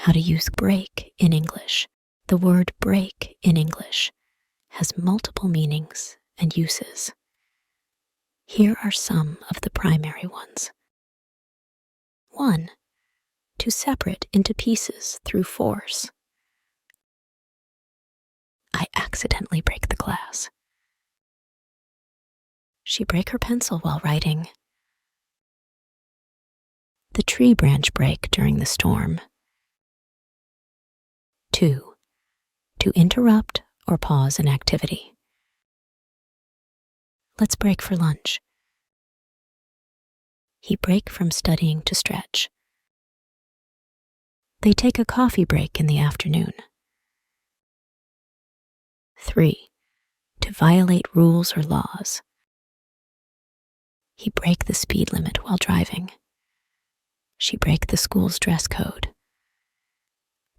how to use break in English. The word break in English has multiple meanings and uses. Here are some of the primary ones. 1. To separate into pieces through force. I accidentally break the glass. She break her pencil while writing. The tree branch break during the storm. 2. To interrupt or pause an activity. Let's break for lunch. He break from studying to stretch. They take a coffee break in the afternoon. 3. To violate rules or laws. He break the speed limit while driving. She break the school's dress code.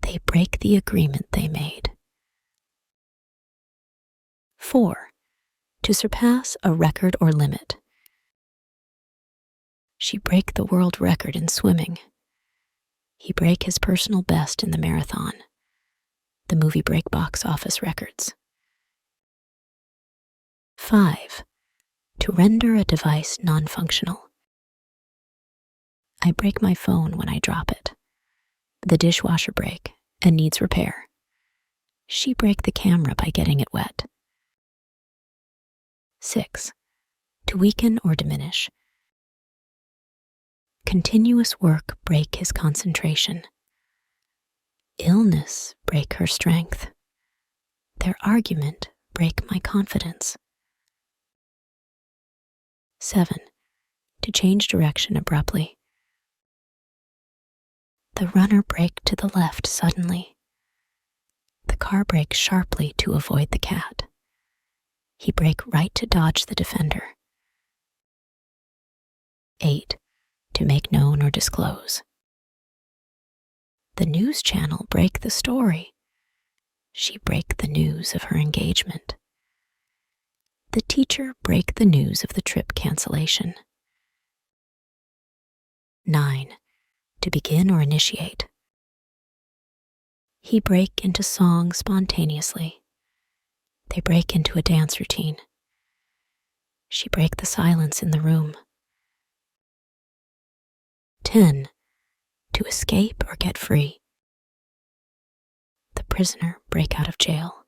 They break the agreement they made. 4. To surpass a record or limit. She break the world record in swimming. He break his personal best in the marathon. The movie break box office records. 5. To render a device non-functional. I break my phone when I drop it. The dishwasher break and needs repair. She break the camera by getting it wet. 6. To weaken or diminish. Continuous work break his concentration. Illness break her strength. Their argument break my confidence. 7. To change direction abruptly. The runner brake to the left suddenly. The car brakes sharply to avoid the cat. He brake right to dodge the defender. 8. To make known or disclose. The news channel brake the story. She brake the news of her engagement. The teacher brake the news of the trip cancellation. 9. To begin or initiate. He brake into song spontaneously. They break into a dance routine. She brake the silence in the room. 10. To escape or get free. The prisoner brake out of jail.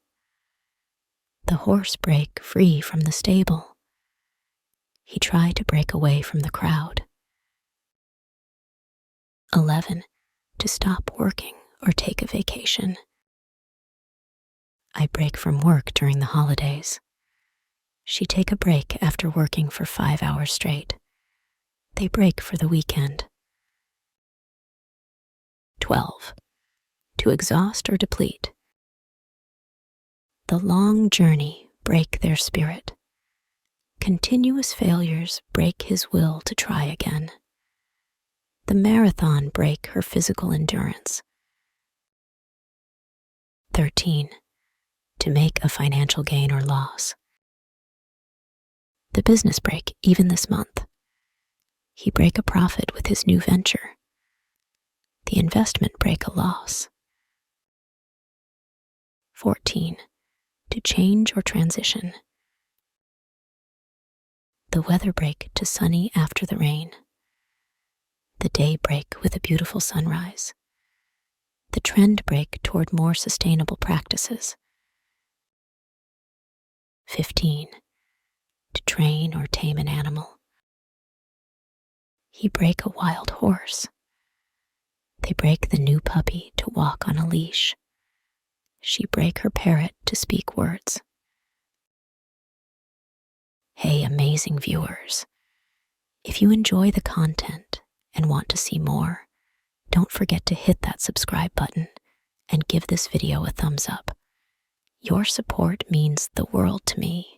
The horse brake free from the stable. He tried to break away from the crowd. 11. To stop working or take a vacation. I break from work during the holidays. She take a break after working for 5 hours straight. They break for the weekend. 12. To exhaust or deplete. The long journey break their spirit. Continuous failures break his will to try again. The marathon break her physical endurance. 13. To make a financial gain or loss. The business break even this month. He break a profit with his new venture. The investment break a loss. 14. To change or transition. The weather break to sunny after the rain. The day break with a beautiful sunrise. The trend break toward more sustainable practices. 15. To train or tame an animal. He break a wild horse. They break the new puppy to walk on a leash. She break her parrot to speak words. Hey, amazing viewers. If you enjoy the content and want to see more, don't forget to hit that subscribe button and give this video a thumbs up. Your support means the world to me.